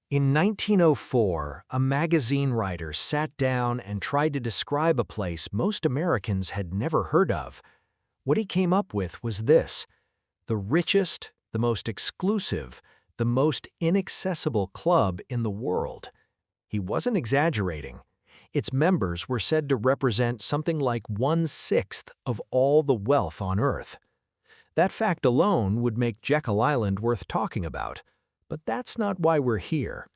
In 1904, a magazine writer sat down and tried to describe a place most Americans had never heard of. What he came up with was this: the richest, the most exclusive, the most inaccessible club in the world. He wasn't exaggerating. Its members were said to represent something like 1/6 of all the wealth on Earth. That fact alone would make Jekyll Island worth talking about. But that's not why we're here.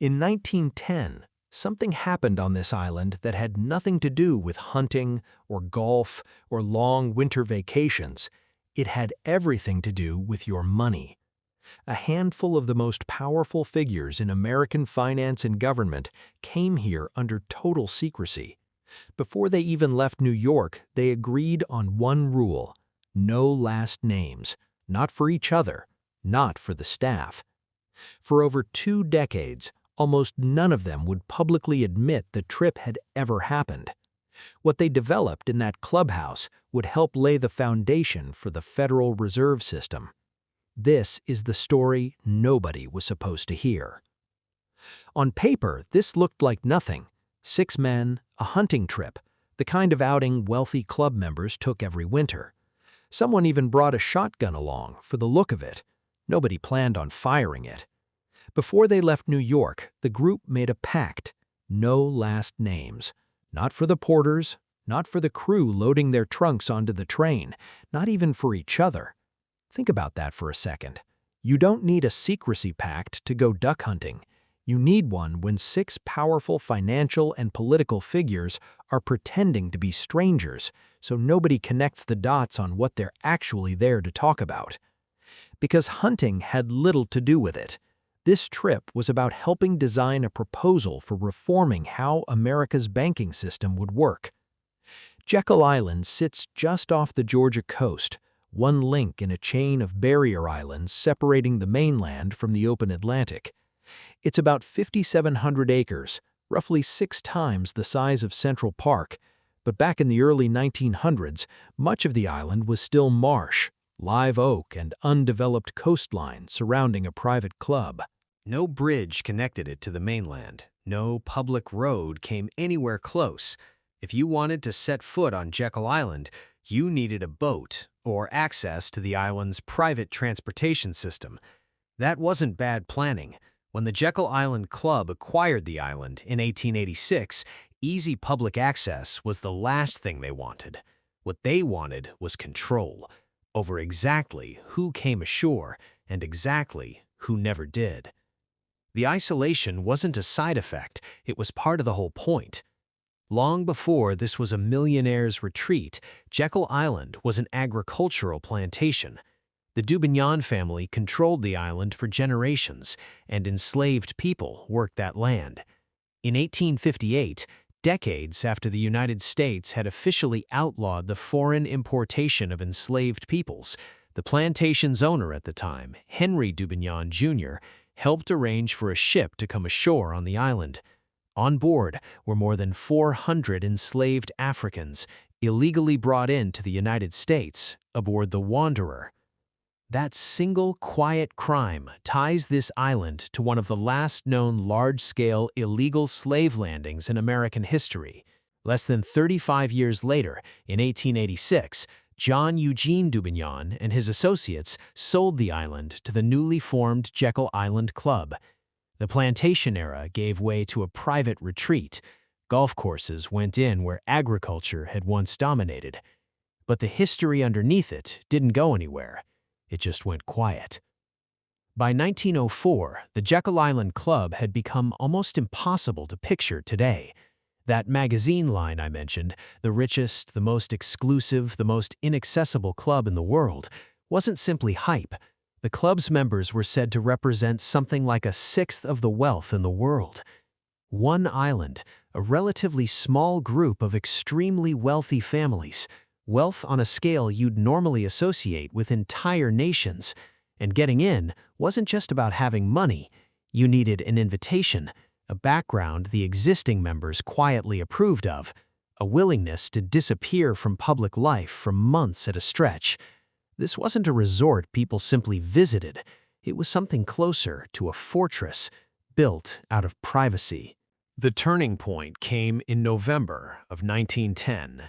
In 1910, something happened on this island that had nothing to do with hunting or golf or long winter vacations. It had everything to do with your money. A handful of the most powerful figures in American finance and government came here under total secrecy. Before they even left New York, they agreed on one rule: no last names, not for each other, not for the staff. For over 2 decades, almost none of them would publicly admit the trip had ever happened. What they developed in that clubhouse would help lay the foundation for the Federal Reserve System. This is the story nobody was supposed to hear. On paper, this looked like nothing. 6 men, a hunting trip, the kind of outing wealthy club members took every winter. Someone even brought a shotgun along for the look of it. Nobody planned on firing it. Before they left New York, the group made a pact: no last names. Not for the porters, not for the crew loading their trunks onto the train, not even for each other. Think about that for a second. You don't need a secrecy pact to go duck hunting. You need one when 6 powerful financial and political figures are pretending to be strangers, so nobody connects the dots on what they're actually there to talk about. Because hunting had little to do with it. This trip was about helping design a proposal for reforming how America's banking system would work. Jekyll Island sits just off the Georgia coast, one link in a chain of barrier islands separating the mainland from the open Atlantic. It's about 5,700 acres, roughly 6 times the size of Central Park, but back in the early 1900s, much of the island was still marsh, live oak, and undeveloped coastline surrounding a private club. No bridge connected it to the mainland. No public road came anywhere close. If you wanted to set foot on Jekyll Island, you needed a boat or access to the island's private transportation system. That wasn't bad planning. When the Jekyll Island Club acquired the island in 1886, easy public access was the last thing they wanted. What they wanted was control over exactly who came ashore and exactly who never did. The isolation wasn't a side effect, it was part of the whole point. Long before this was a millionaire's retreat, Jekyll Island was an agricultural plantation. The Dubignon family controlled the island for generations, and enslaved people worked that land. In 1858, decades after the United States had officially outlawed the foreign importation of enslaved peoples, the plantation's owner at the time, Henry Dubignon Jr., helped arrange for a ship to come ashore on the island. On board were more than 400 enslaved Africans, illegally brought into the United States aboard the Wanderer. That single quiet crime ties this island to one of the last known large-scale illegal slave landings in American history. Less than 35 years later, in 1886, John Eugene Dubignon and his associates sold the island to the newly formed Jekyll Island Club. The plantation era gave way to a private retreat. Golf courses went in where agriculture had once dominated. But the history underneath it didn't go anywhere. It just went quiet. By 1904, the Jekyll Island Club had become almost impossible to picture today. That magazine line I mentioned, the richest, the most exclusive, the most inaccessible club in the world, wasn't simply hype. The club's members were said to represent something like 1/6 of the wealth in the world. One island, a relatively small group of extremely wealthy families, wealth on a scale you'd normally associate with entire nations. And getting in wasn't just about having money. You needed an invitation, a background the existing members quietly approved of, a willingness to disappear from public life for months at a stretch. This wasn't a resort people simply visited. It was something closer to a fortress, built out of privacy. The turning point came in November of 1910.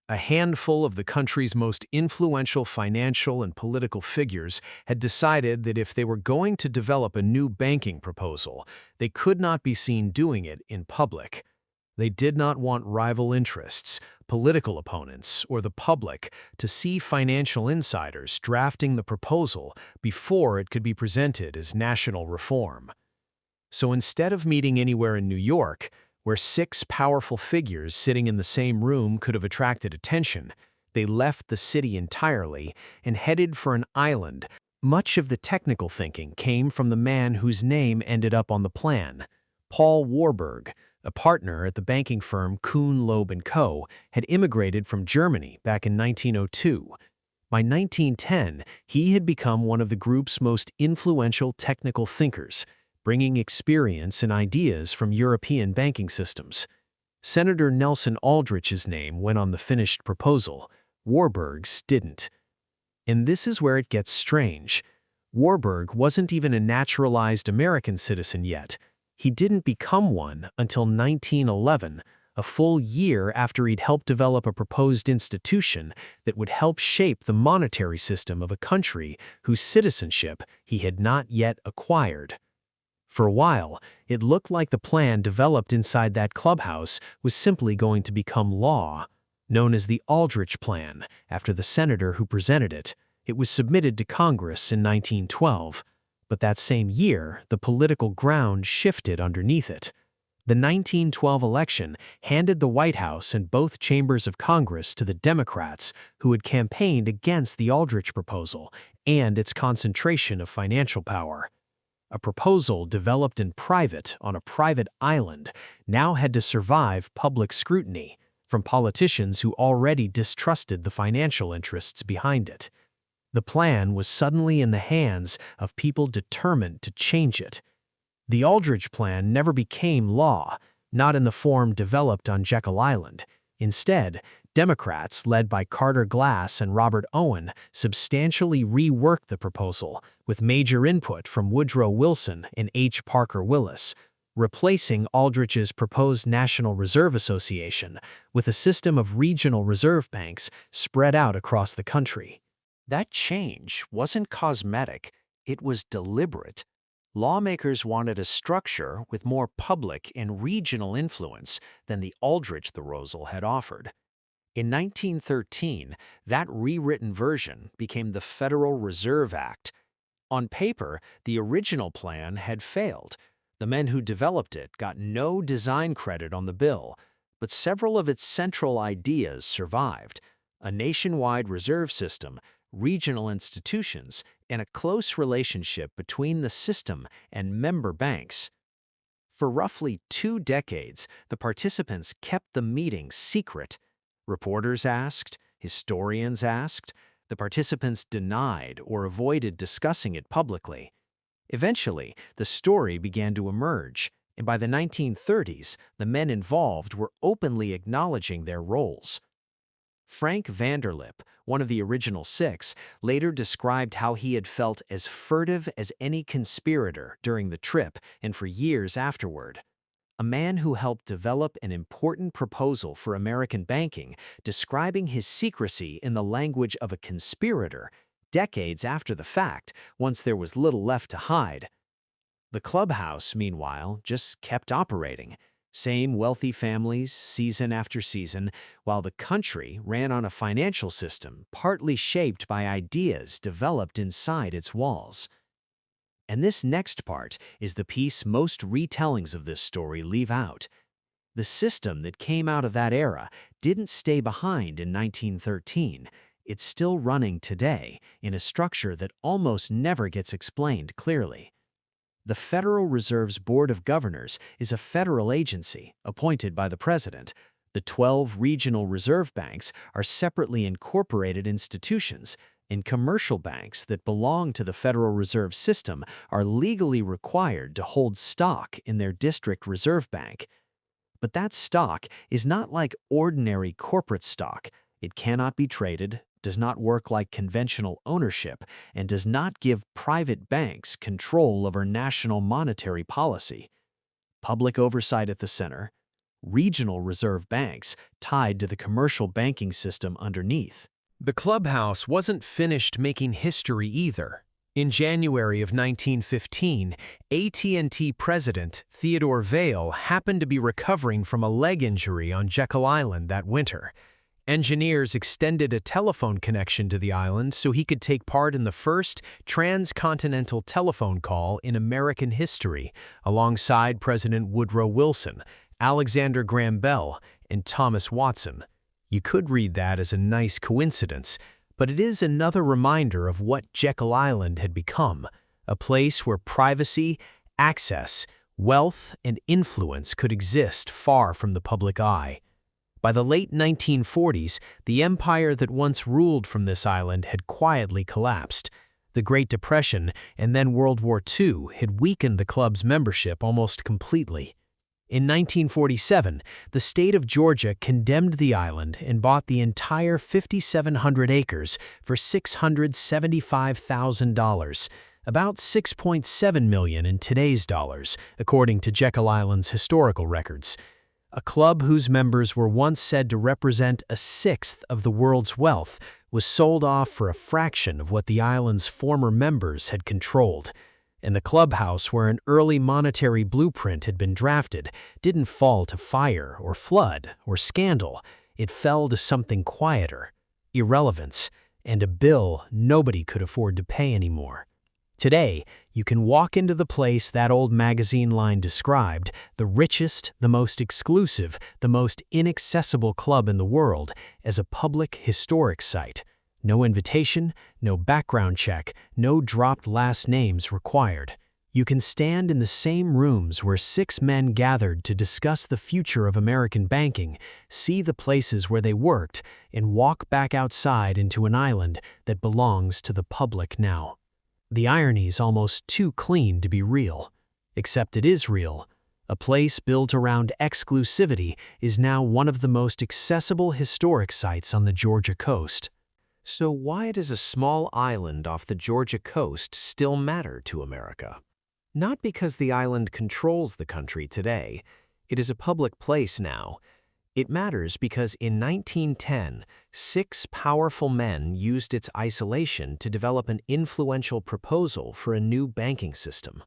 A handful of the country's most influential financial and political figures had decided that if they were going to develop a new banking proposal, they could not be seen doing it in public. They did not want rival interests, political opponents, or the public to see financial insiders drafting the proposal before it could be presented as national reform. So instead of meeting anywhere in New York, where 6 powerful figures sitting in the same room could have attracted attention, they left the city entirely and headed for an island. Much of the technical thinking came from the man whose name ended up on the plan. Paul Warburg, a partner at the banking firm Kuhn, Loeb & Co., had immigrated from Germany back in 1902. By 1910, he had become one of the group's most influential technical thinkers, bringing experience and ideas from European banking systems. Senator Nelson Aldrich's name went on the finished proposal. Warburg's didn't. And this is where it gets strange. Warburg wasn't even a naturalized American citizen yet. He didn't become one until 1911, a full year after he'd helped develop a proposed institution that would help shape the monetary system of a country whose citizenship he had not yet acquired. For a while, it looked like the plan developed inside that clubhouse was simply going to become law. Known as the Aldrich Plan, after the senator who presented it, it was submitted to Congress in 1912. But that same year, the political ground shifted underneath it. The 1912 election handed the White House and both chambers of Congress to the Democrats, who had campaigned against the Aldrich proposal and its concentration of financial power. A proposal developed in private on a private island now had to survive public scrutiny from politicians who already distrusted the financial interests behind it. The plan was suddenly in the hands of people determined to change it. The Aldrich Plan never became law, not in the form developed on Jekyll Island. Instead, Democrats, led by Carter Glass and Robert Owen, substantially reworked the proposal, with major input from Woodrow Wilson and H. Parker Willis, replacing Aldrich's proposed National Reserve Association with a system of regional reserve banks spread out across the country. That change wasn't cosmetic, it was deliberate. Lawmakers wanted a structure with more public and regional influence than the Aldrich proposal had offered. In 1913, that rewritten version became the Federal Reserve Act. On paper, the original plan had failed. The men who developed it got no design credit on the bill, but several of its central ideas survived: a nationwide reserve system, regional institutions, and a close relationship between the system and member banks. For roughly 2 decades, the participants kept the meeting secret. Reporters asked, historians asked, the participants denied or avoided discussing it publicly. Eventually, the story began to emerge, and by the 1930s, the men involved were openly acknowledging their roles. Frank Vanderlip, one of the original 6, later described how he had felt as furtive as any conspirator during the trip and for years afterward. A man who helped develop an important proposal for American banking, describing his secrecy in the language of a conspirator, decades after the fact, once there was little left to hide. The clubhouse, meanwhile, just kept operating. Same wealthy families, season after season, while the country ran on a financial system partly shaped by ideas developed inside its walls. And this next part is the piece most retellings of this story leave out. The system that came out of that era didn't stay behind in 1913. It's still running today in a structure that almost never gets explained clearly. The Federal Reserve's Board of Governors is a federal agency appointed by the president. The 12 regional reserve banks are separately incorporated institutions, and commercial banks that belong to the Federal Reserve System are legally required to hold stock in their district reserve bank. But that stock is not like ordinary corporate stock. It cannot be traded, does not work like conventional ownership, and does not give private banks control over national monetary policy. Public oversight at the center, regional reserve banks tied to the commercial banking system underneath. The clubhouse wasn't finished making history either. In January of 1915, AT&T president Theodore Vail happened to be recovering from a leg injury on Jekyll Island that winter. Engineers extended a telephone connection to the island so he could take part in the first transcontinental telephone call in American history, alongside President Woodrow Wilson, Alexander Graham Bell, and Thomas Watson. You could read that as a nice coincidence, but it is another reminder of what Jekyll Island had become, a place where privacy, access, wealth, and influence could exist far from the public eye. By the late 1940s, the empire that once ruled from this island had quietly collapsed. The Great Depression and then World War II had weakened the club's membership almost completely. In 1947, the state of Georgia condemned the island and bought the entire 5,700 acres for $675,000, about $6.7 million in today's dollars, according to Jekyll Island's historical records. A club whose members were once said to represent a sixth of the world's wealth was sold off for a fraction of what the island's former members had controlled. And the clubhouse where an early monetary blueprint had been drafted didn't fall to fire or flood or scandal. It fell to something quieter, irrelevance, and a bill nobody could afford to pay anymore. Today, you can walk into the place that old magazine line described, the richest, the most exclusive, the most inaccessible club in the world, as a public historic site. No invitation, no background check, no dropped last names required. You can stand in the same rooms where 6 men gathered to discuss the future of American banking, see the places where they worked, and walk back outside into an island that belongs to the public now. The irony's almost too clean to be real. Except it is real. A place built around exclusivity is now one of the most accessible historic sites on the Georgia coast. So why does a small island off the Georgia coast still matter to America? Not because the island controls the country today. It is a public place now. It matters because in 1910, 6 powerful men used its isolation to develop an influential proposal for a new banking system.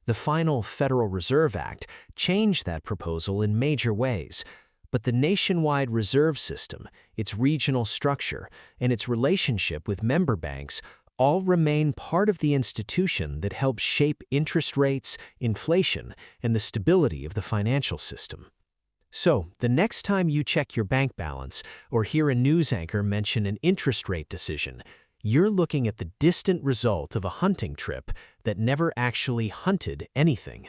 The final Federal Reserve Act changed that proposal in major ways, but the nationwide reserve system, its regional structure, and its relationship with member banks all remain part of the institution that helps shape interest rates, inflation, and the stability of the financial system. So, the next time you check your bank balance or hear a news anchor mention an interest rate decision, you're looking at the distant result of a hunting trip that never actually hunted anything.